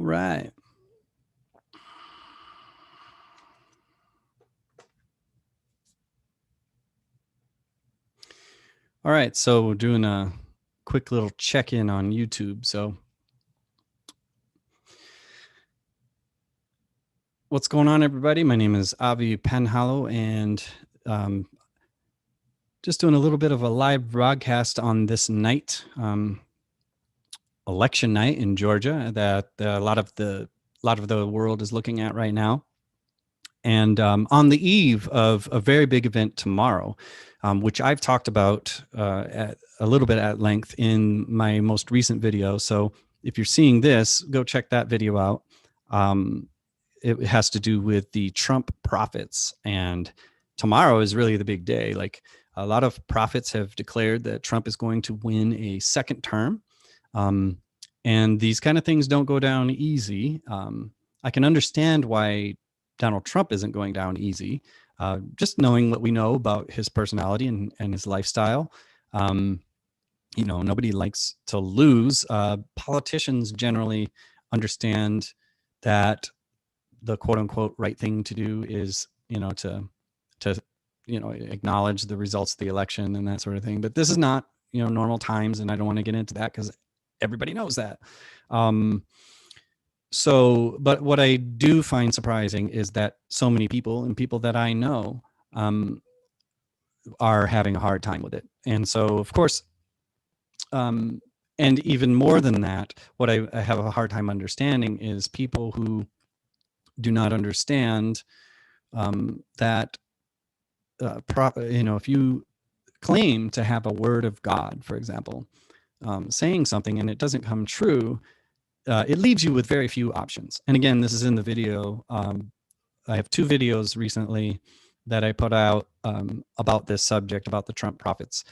right. All right, so we're doing a quick little check-in on YouTube. So what's going on, everybody? My name is Avi Penhollow, and just doing a little bit of a live broadcast on this night, election night in Georgia, that a lot of the world is looking at right now. And on the eve of a very big event tomorrow, which I've talked about a little bit at length in my most recent video. So if you're seeing this, go check that video out. It has to do with the Trump prophets. And tomorrow is really the big day. Like, a lot of prophets have declared that Trump is going to win a second term. And these kind of things don't go down easy. I can understand why Donald Trump isn't going down easy. Just knowing what we know about his personality and his lifestyle. Nobody likes to lose. Politicians generally understand that the quote unquote right thing to do is, to acknowledge the results of the election and that sort of thing. But this is not, normal times. And I don't want to get into that because everybody knows that. But what I do find surprising is that so many people and people that I know are having a hard time with it. And so, of course, and even more than that, what I have a hard time understanding is people who do not understand that, if you claim to have a word of God, for example, saying something and it doesn't come true, it leaves you with very few options. And again, this is in the video. I have two videos recently that I put out about this subject, about the Trump prophets.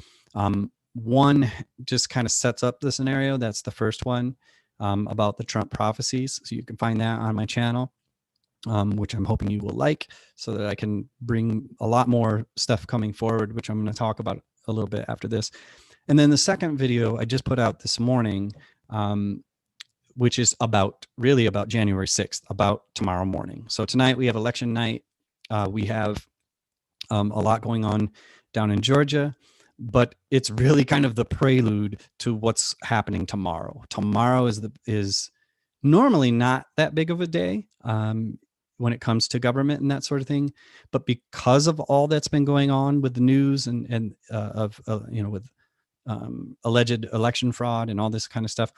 One just kind of sets up the scenario. That's the first one, about the Trump prophecies. So you can find that on my channel, which I'm hoping you will like, so that I can bring a lot more stuff coming forward, which I'm going to talk about a little bit after this. And then the second video I just put out this morning, which is really about January 6th, about tomorrow morning. So tonight we have election night. We have a lot going on down in Georgia, but it's really kind of the prelude to what's happening tomorrow. Tomorrow is normally not that big of a day when it comes to government and that sort of thing. But because of all that's been going on with the news and with alleged election fraud and all this kind of stuff,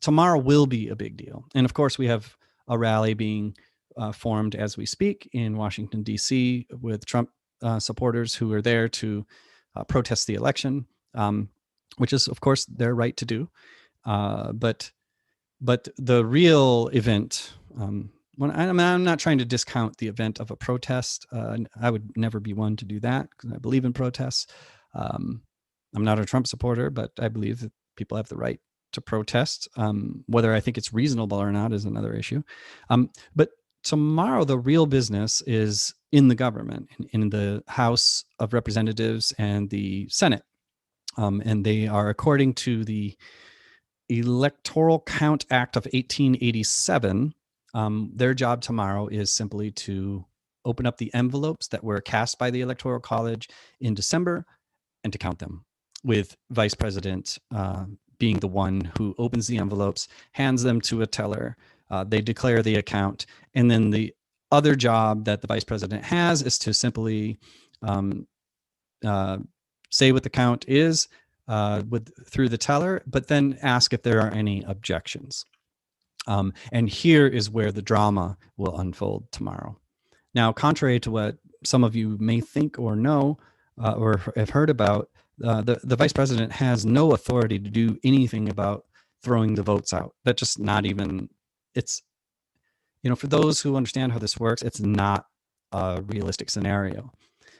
tomorrow will be a big deal. And of course, we have a rally being formed as we speak in Washington, D.C. with Trump supporters who are there to protest the election, which is, of course, their right to do. But the real event, I'm not trying to discount the event of a protest. I would never be one to do that because I believe in protests. I'm not a Trump supporter, but I believe that people have the right to protest. Whether I think it's reasonable or not is another issue. But tomorrow, the real business is in the government, in the House of Representatives and the Senate. And they are, according to the Electoral Count Act of 1887, their job tomorrow is simply to open up the envelopes that were cast by the Electoral College in December and to count them, with Vice President being the one who opens the envelopes, hands them to a teller. They declare the account. And then the other job that the Vice President has is to simply say what the count is through the teller, but then ask if there are any objections. And here is where the drama will unfold tomorrow. Now, contrary to what some of you may think or know or have heard about, the Vice President has no authority to do anything about throwing the votes out. That's just not even, it's, for those who understand how this works, it's not a realistic scenario.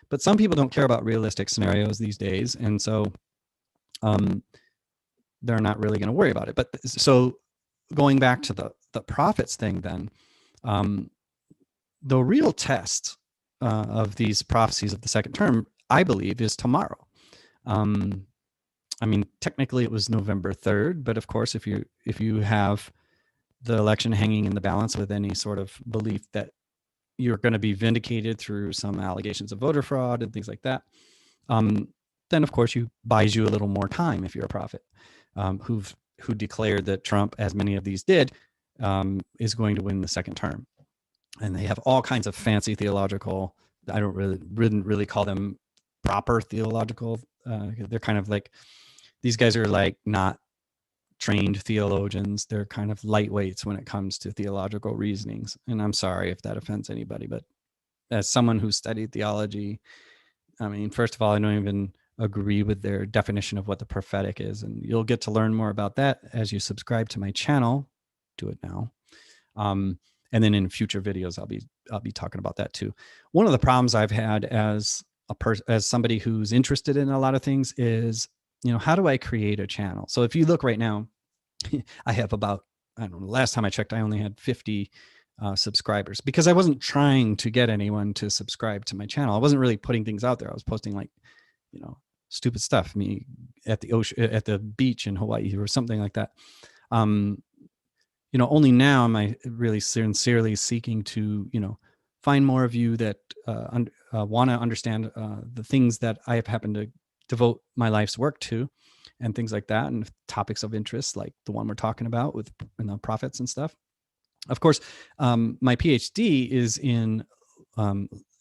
But some people don't care about realistic scenarios these days, and so they're not really going to worry about it. But so going back to the prophets thing, then the real test of these prophecies of the second term, I believe, is tomorrow. Technically it was November 3rd, but of course, if you have the election hanging in the balance with any sort of belief that you're going to be vindicated through some allegations of voter fraud and things like that, then of course you buys you a little more time if you're a prophet who declared that Trump, as many of these did, is going to win the second term. And they have all kinds of fancy theological, I wouldn't really call them proper theological. They're kind of like, these guys are like not trained theologians. They're kind of lightweights when it comes to theological reasonings. And I'm sorry if that offends anybody, but as someone who studied theology, I mean, first of all, I don't even agree with their definition of what the prophetic is. And you'll get to learn more about that as you subscribe to my channel. Do it now. And then in future videos, I'll be talking about that too. One of the problems I've had as as somebody who's interested in a lot of things is, how do I create a channel? So if you look right now, I have about, I don't know, last time I checked, I only had 50 subscribers, because I wasn't trying to get anyone to subscribe to my channel. I wasn't really putting things out there. I was posting like, stupid stuff, me at the ocean, at the beach in Hawaii or something like that. Only now am I really sincerely seeking to, find more of you that want to understand the things that I have happened to devote my life's work to, and things like that, and topics of interest like the one we're talking about with prophets and stuff. Of course, my PhD is in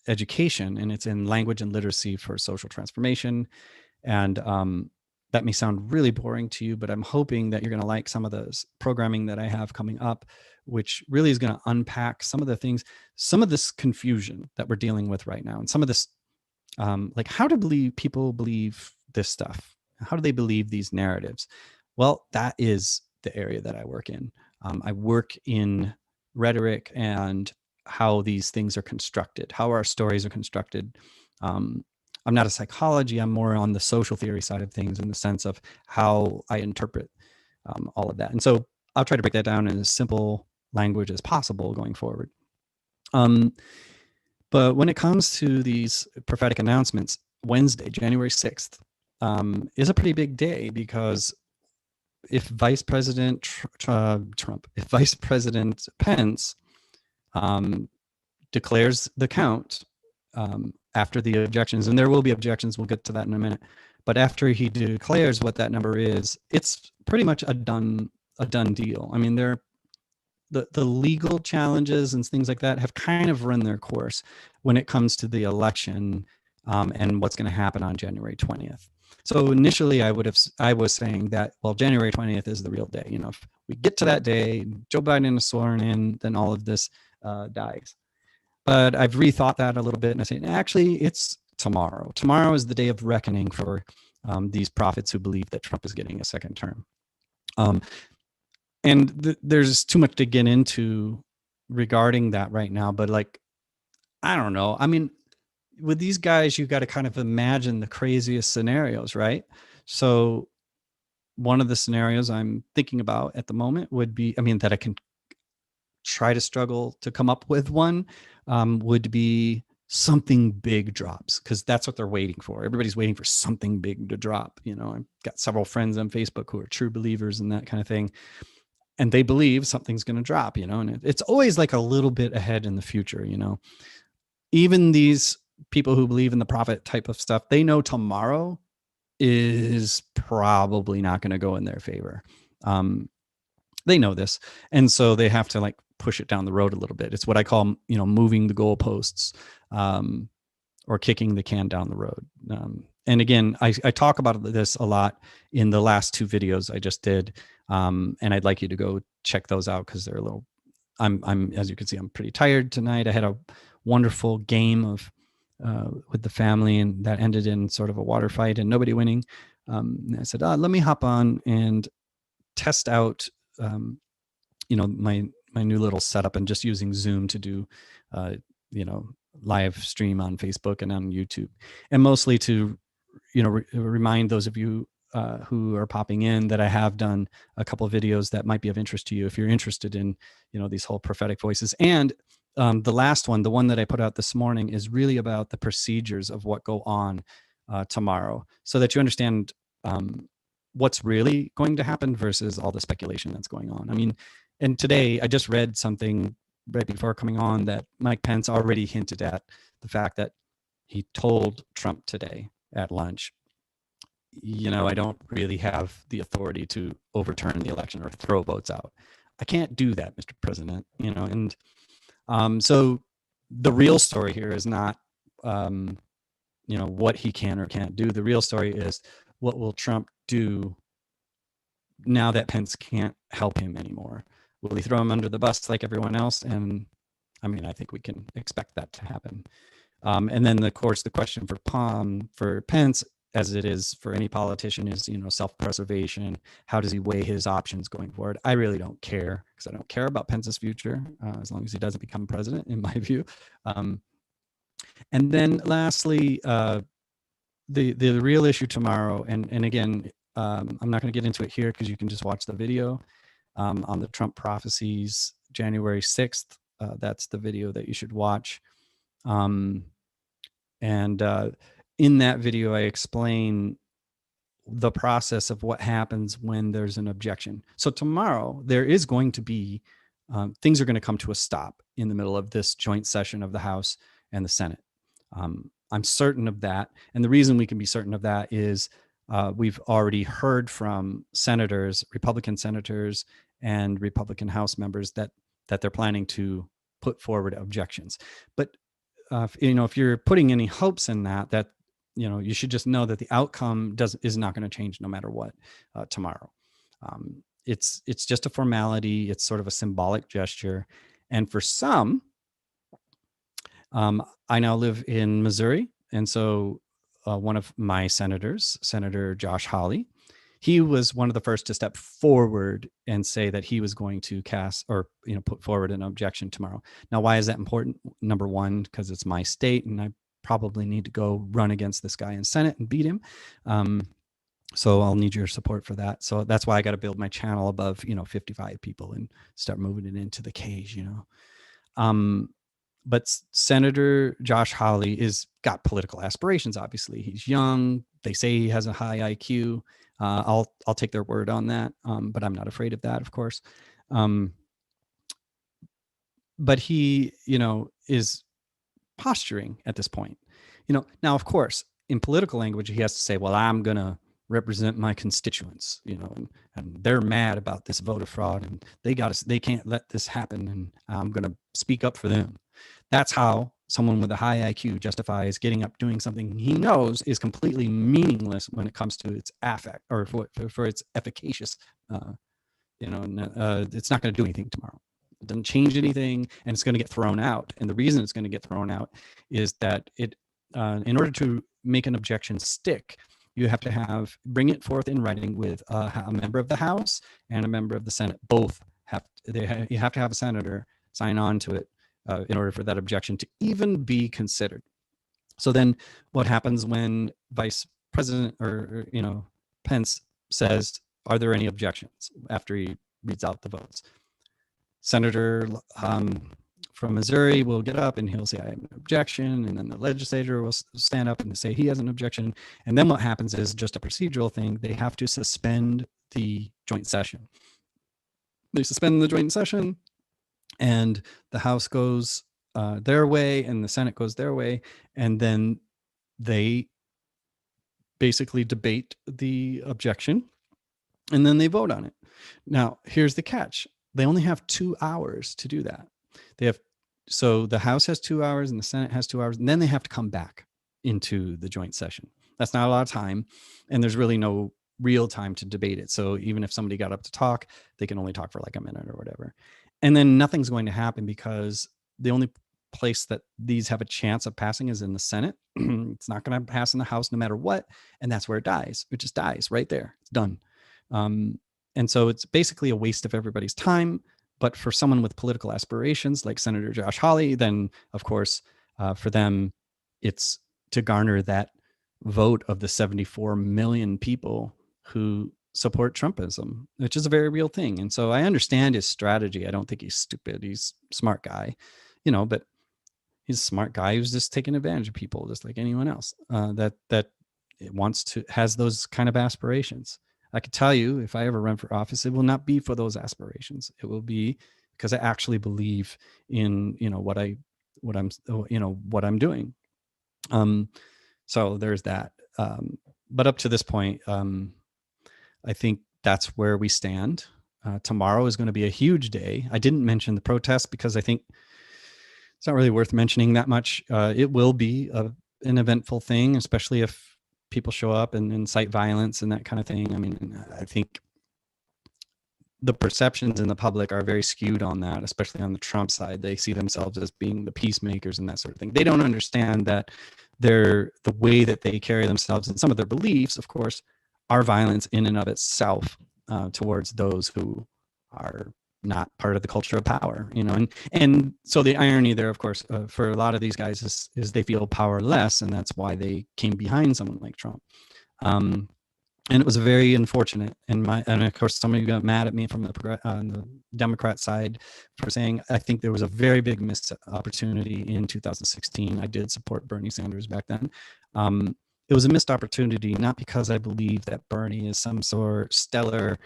education, and it's in language and literacy for social transformation. And that may sound really boring to you, but I'm hoping that you're going to like some of the programming that I have coming up, which really is going to unpack some of the things, some of this confusion that we're dealing with right now, and some of this, like how do people believe this stuff? How do they believe these narratives? Well, that is the area that I work in. I work in rhetoric and how these things are constructed, how our stories are constructed. I'm not a psychology. I'm more on the social theory side of things, in the sense of how I interpret all of that. And so I'll try to break that down in as simple language as possible going forward. But when it comes to these prophetic announcements, Wednesday, January 6th, is a pretty big day, because if Vice President if Vice President Pence declares the count after the objections, and there will be objections, we'll get to that in a minute, but after he declares what that number is, it's pretty much a done deal. I mean, the legal challenges and things like that have kind of run their course when it comes to the election and what's going to happen on January 20th. So initially I was saying that, well, January 20th is the real day. If we get to that day, Joe Biden is sworn in, then all of this dies. But I've rethought that a little bit, and I say, actually, it's tomorrow. Tomorrow is the day of reckoning for these prophets who believe that Trump is getting a second term. And there's too much to get into regarding that right now, but like, I don't know. I mean, with these guys, you've got to kind of imagine the craziest scenarios, right? So one of the scenarios I'm thinking about at the moment would be, that I can try to struggle to come up with one, would be something big drops, because that's what they're waiting for. Everybody's waiting for something big to drop. I've got several friends on Facebook who are true believers and that kind of thing, and they believe something's going to drop, and it's always like a little bit ahead in the future. Even these people who believe in the prophet type of stuff, they know tomorrow is probably not going to go in their favor. They know this, and so they have to like push it down the road a little bit. It's what I call, moving the goalposts, or kicking the can down the road. And again, I talk about this a lot in the last two videos I just did, and I'd like you to go check those out, because they're a little. I'm as you can see, I'm pretty tired tonight. I had a wonderful game of with the family, and that ended in sort of a water fight and nobody winning. I said, let me hop on and test out, my new little setup, and just using Zoom to do, live stream on Facebook and on YouTube, and mostly to, remind those of you who are popping in that I have done a couple of videos that might be of interest to you if you're interested in, these whole prophetic voices. And the last one, the one that I put out this morning, is really about the procedures of what go on tomorrow, so that you understand what's really going to happen versus all the speculation that's going on. I mean, And today I just read something right before coming on that Mike Pence already hinted at the fact that he told Trump today at lunch, I don't really have the authority to overturn the election or throw votes out. I can't do that, Mr. President. And so the real story here is not, what he can or can't do. The real story is what will Trump do now that Pence can't help him anymore? Will he throw him under the bus like everyone else? And I think we can expect that to happen. And then, of course, the question for Pence, as it is for any politician, is self-preservation. How does he weigh his options going forward? I really don't care, because I don't care about Pence's future as long as he doesn't become president, in my view. And then, lastly, the real issue tomorrow, and again, I'm not going to get into it here because you can just watch the video on the Trump prophecies, January 6th. That's the video that you should watch. And in that video, I explain the process of what happens when there's an objection. So tomorrow, there is going to be, things are going to come to a stop in the middle of this joint session of the House and the Senate. I'm certain of that. And the reason we can be certain of that is we've already heard from senators, Republican senators and Republican House members that they're planning to put forward objections. But if you're putting any hopes in that you should just know that the outcome is not going to change no matter what tomorrow. It's just a formality. It's sort of a symbolic gesture. And for some, I now live in Missouri. And so one of my senators, Senator Josh Hawley, he was one of the first to step forward and say that he was going to put forward an objection tomorrow. Now, why is that important? Number one, because it's my state and I probably need to go run against this guy in Senate and beat him. So I'll need your support for that. So that's why I got to build my channel above, 55 people and start moving it into the cage, But Senator Josh Hawley is got political aspirations. Obviously, he's young. They say he has a high IQ. I'll take their word on that, but I'm not afraid of that, of course. But he, is posturing at this point. Now, of course, in political language, he has to say, "Well, I'm gonna represent my constituents," and they're mad about this voter fraud, and they can't let this happen, and I'm gonna speak up for them. That's how someone with a high IQ justifies getting up doing something he knows is completely meaningless when it comes to its affect or for its efficacious. It's not going to do anything tomorrow. It doesn't change anything, and it's going to get thrown out. And the reason it's going to get thrown out is that in order to make an objection stick, you have to bring it forth in writing with a member of the House and a member of the Senate. Both you have to have a senator sign on to it in order for that objection to even be considered. So then what happens when Vice President or Pence says, "Are there any objections?" after he reads out the votes? Senator from Missouri will get up and he'll say, "I have an objection." And then the legislature will stand up and say he has an objection. And then what happens is just a procedural thing. They have to suspend the joint session. They suspend the joint session, and the House goes their way and the Senate goes their way. And then they basically debate the objection and then they vote on it. Now, here's the catch. They only have 2 hours to do that. So the House has 2 hours and the Senate has 2 hours, and then they have to come back into the joint session. That's not a lot of time, and there's really no real time to debate it. So even if somebody got up to talk, they can only talk for like a minute or whatever. And then nothing's going to happen because the only place that these have a chance of passing is in the Senate. It's not going to pass in the House no matter what, and that's where it dies. It just dies right there. It's done. And so it's basically a waste of everybody's time. But for someone with political aspirations like Senator Josh Hawley, then of course, for them, it's to garner that vote of the 74 million people who support Trumpism, which is a very real thing. And so I understand his strategy. I don't think he's stupid. He's a smart guy, but he's a smart guy who's just taking advantage of people just like anyone else that has those kind of aspirations. I could tell you, if I ever run for office, it will not be for those aspirations. It will be because I actually believe in, what I'm doing. So there's that. But up to this point, I think that's where we stand. Tomorrow is going to be a huge day. I didn't mention the protest because I think it's not really worth mentioning that much. It will be an eventful thing, especially if people show up and incite violence and that kind of thing. I mean, I think the perceptions in the public are very skewed on that, especially on the Trump side. They see themselves as being the peacemakers and that sort of thing. They don't understand that the way that they carry themselves and some of their beliefs, of course, are violence in and of itself towards those who are not part of the culture of power, and so the irony there, of course, for a lot of these guys is they feel powerless, and that's why they came behind someone like Trump. And it was very unfortunate. And of course, somebody got mad at me from the Democrat side for saying I think there was a very big missed opportunity in 2016. I did support Bernie Sanders back then. It was a missed opportunity, not because I believe that Bernie is some sort stellar,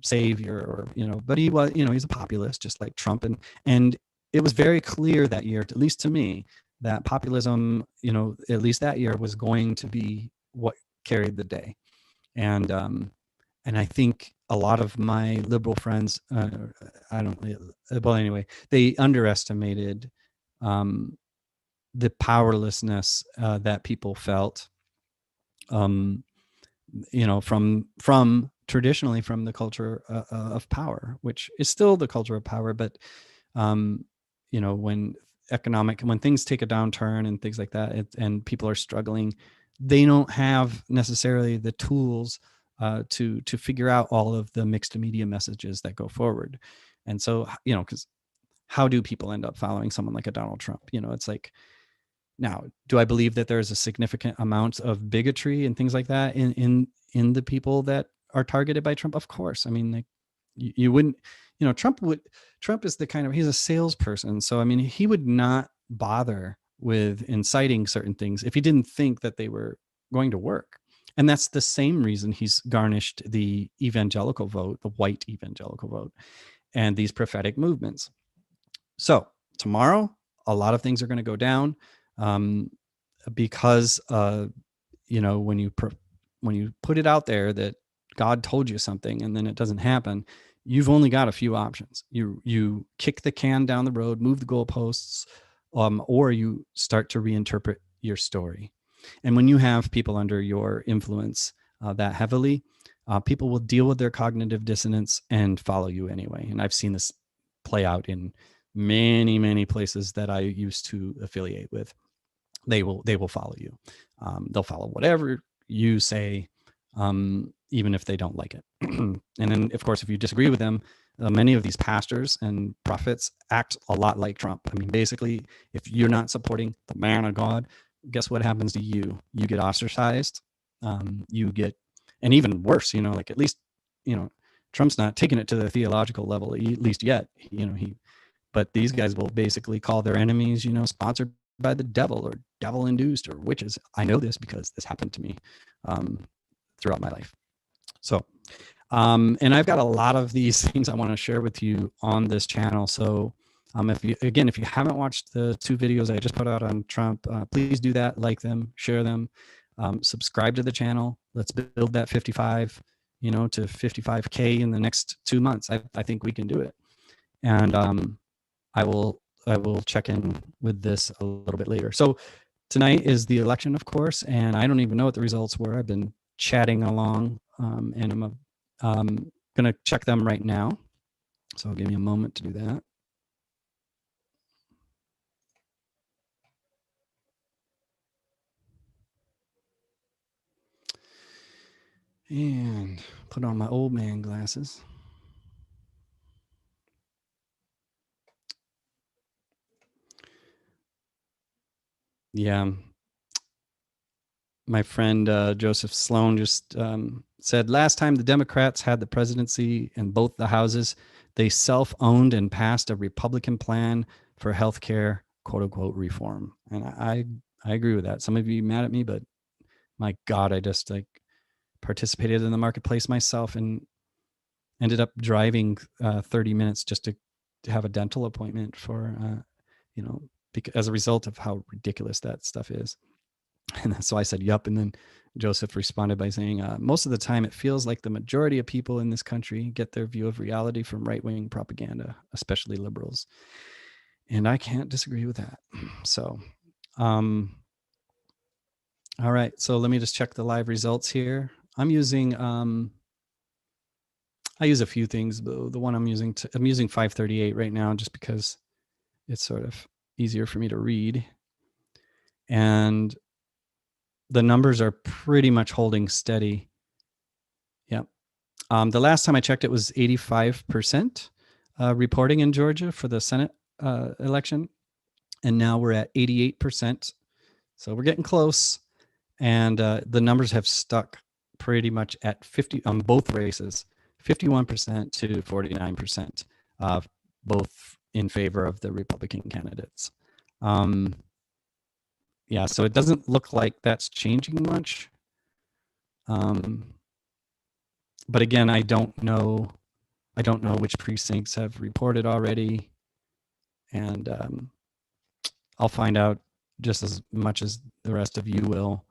savior, or but he was, he's a populist just like Trump, and it was very clear that year, at least to me, that populism, at least that year, was going to be what carried the day. And I think a lot of my liberal friends, I don't, well, anyway, they underestimated the powerlessness that people felt, from traditionally from the culture of power, which is still the culture of power. But when when things take a downturn and things like that, and people are struggling, they don't have necessarily the tools to figure out all of the mixed media messages that go forward. And so, because how do people end up following someone like a Donald Trump? It's like, now, do I believe that there's a significant amount of bigotry and things like that in the people that are targeted by Trump? Of course. I mean, like, you wouldn't, Trump is the kind of, he's a salesperson. So, I mean, he would not bother with inciting certain things if he didn't think that they were going to work. And that's the same reason he's garnished the evangelical vote, the white evangelical vote, and these prophetic movements. So tomorrow, a lot of things are going to go down, because when you put it out there that God told you something and then it doesn't happen, you've only got a few options. You kick the can down the road, move the goalposts, or you start to reinterpret your story. And when you have people under your influence that heavily, people will deal with their cognitive dissonance and follow you anyway. And I've seen this play out in many, many places that I used to affiliate with. They will follow you. They'll follow whatever you say, even if they don't like it. And then, of course, if you disagree with them, many of these pastors and prophets act a lot like Trump. I mean, basically, if you're not supporting the man of God, guess what happens to you? You get ostracized. You get, and even worse, like, at least, Trump's not taking it to the theological level, at least yet. But these guys will basically call their enemies, sponsored by the devil or devil induced or witches. I know this because this happened to me throughout my life. So, and I've got a lot of these things I want to share with you on this channel. So, if you haven't watched the 2 videos I just put out on Trump, please do that. Like them, share them, subscribe to the channel. Let's build that 55, to 55K in the next 2 months. I think we can do it. And I will check in with this a little bit later. So tonight is the election, of course, and I don't even know what the results were. I've been chatting along, and I'm going to check them right now. So give me a moment to do that. And put on my old man glasses. Yeah. My friend Joseph Sloan just said, last time the Democrats had the presidency in both the houses, they self-owned and passed a Republican plan for healthcare, quote unquote, reform. And I agree with that. Some of you mad at me, but my God, I just, like, participated in the marketplace myself and ended up driving 30 minutes just to have a dental appointment for, as a result of how ridiculous that stuff is. And so I said, yup. And then Joseph responded by saying, most of the time it feels like the majority of people in this country get their view of reality from right-wing propaganda, especially liberals. And I can't disagree with that. So, all right. So let me just check the live results here. I'm using, I use a few things. The one I'm using 538 right now, just because it's sort of easier for me to read. And the numbers are pretty much holding steady. Yep. The last time I checked, it was 85% reporting in Georgia for the Senate election. And now we're at 88%. So we're getting close. And the numbers have stuck pretty much at 50 on both races, 51% to 49%, both in favor of the Republican candidates. Yeah, so it doesn't look like that's changing much. But again, I don't know which precincts have reported already, and I'll find out just as much as the rest of you will,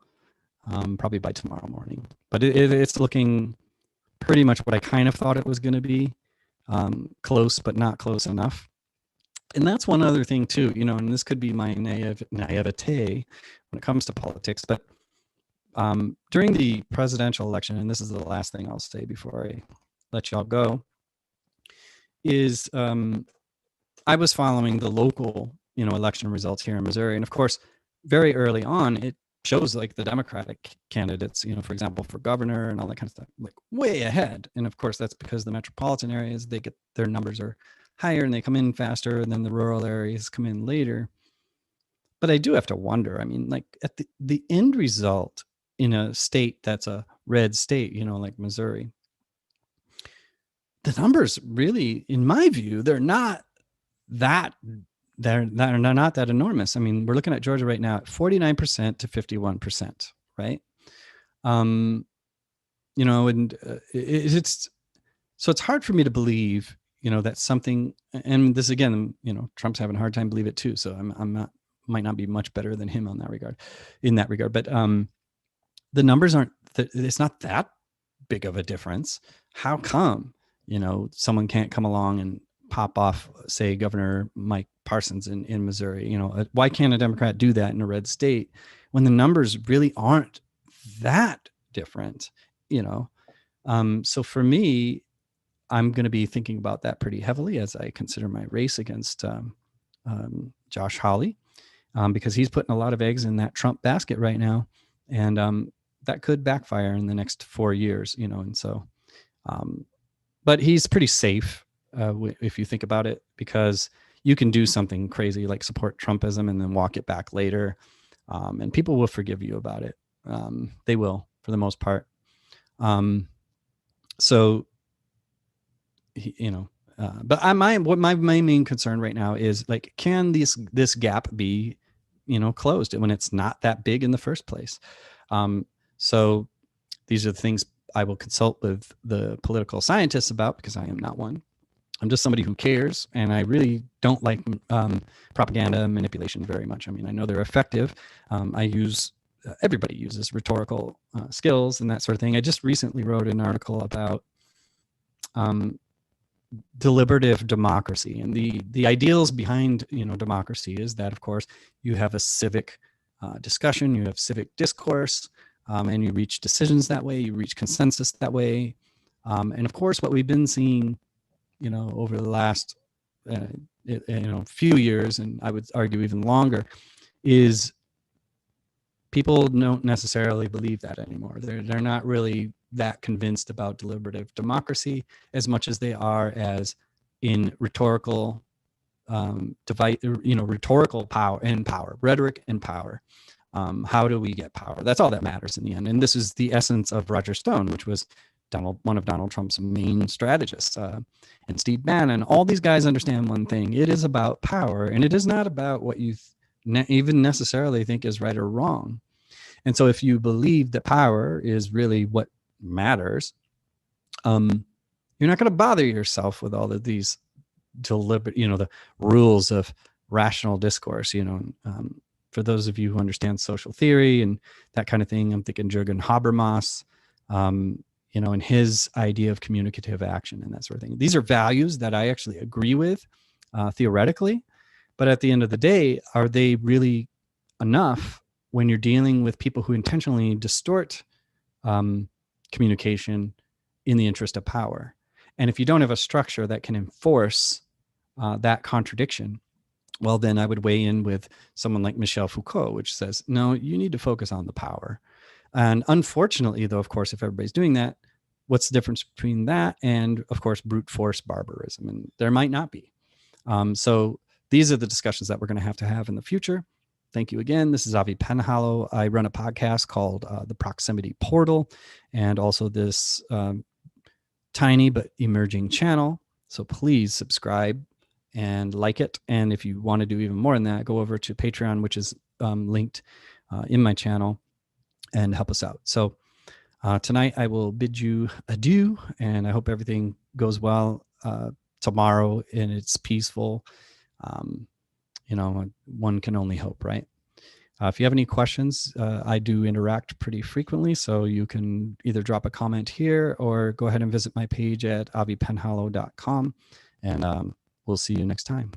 probably by tomorrow morning. But it's looking pretty much what I kind of thought it was going to be, close but not close enough. And that's one other thing too, and this could be my naivete when it comes to politics, but during the presidential election, and this is the last thing I'll say before I let y'all go, is I was following the local, election results here in Missouri. And of course, very early on, it shows like the Democratic candidates, for example, for governor and all that kind of stuff, like way ahead. And of course, that's because the metropolitan areas, their numbers are higher and they come in faster, and then the rural areas come in later. But I do have to wonder, I mean, like at the end result in a state that's a red state, like Missouri, the numbers really, in my view, they're not that not that enormous. I mean, we're looking at Georgia right now at 49% to 51%, right? And it's so it's hard for me to believe, that something, and this again, Trump's having a hard time believe it too. So might not be much better than him in that regard. But the numbers it's not that big of a difference. How come, someone can't come along and pop off, say, Governor Mike Parsons in Missouri? Why can't a Democrat do that in a red state when the numbers really aren't that different? So for me, I'm going to be thinking about that pretty heavily as I consider my race against Josh Hawley, because he's putting a lot of eggs in that Trump basket right now, and that could backfire in the next 4 years. And so, but he's pretty safe if you think about it, because you can do something crazy like support Trumpism and then walk it back later, and people will forgive you about it. They will, for the most part. So, but my main concern right now is, like, can this gap be, closed when it's not that big in the first place? So these are the things I will consult with the political scientists about, because I am not one. I'm just somebody who cares, and I really don't like propaganda manipulation very much. I mean, I know they're effective. Everybody uses rhetorical skills and that sort of thing. I just recently wrote an article about deliberative democracy, and the ideals behind democracy is that, of course, you have a civic discussion, you have civic discourse, and you reach decisions that way, you reach consensus that way, and of course, what we've been seeing, over the last few years, and I would argue even longer, is people don't necessarily believe that anymore. They're not really that convinced about deliberative democracy as much as they are as in rhetorical rhetorical power, rhetoric and power. How do we get power? That's all that matters in the end. And this is the essence of Roger Stone, which was one of Donald Trump's main strategists, and Steve Bannon. All these guys understand one thing: it is about power, and it is not about what you even necessarily think is right or wrong. And so if you believe that power is really what matters, you're not going to bother yourself with all of these deliberate, the rules of rational discourse. For those of you who understand social theory and that kind of thing, I'm thinking Jürgen Habermas, and his idea of communicative action and that sort of thing. These are values that I actually agree with theoretically, but at the end of the day, are they really enough when you're dealing with people who intentionally distort communication in the interest of power? And if you don't have a structure that can enforce that contradiction, well, then I would weigh in with someone like Michel Foucault, which says, no, you need to focus on the power. And unfortunately, though, of course, if everybody's doing that, what's the difference between that and, of course, brute force barbarism? And there might not be. So these are the discussions that we're going to have in the future. Thank you again. This is Avi Penhollow. I run a podcast called The Proximity Portal, and also this tiny but emerging channel. So please subscribe and like it. And if you want to do even more than that, go over to Patreon, which is linked in my channel, and help us out. So tonight I will bid you adieu, and I hope everything goes well tomorrow and it's peaceful. One can only hope, right? If you have any questions, I do interact pretty frequently, so you can either drop a comment here or go ahead and visit my page at avipenhollow.com, and we'll see you next time.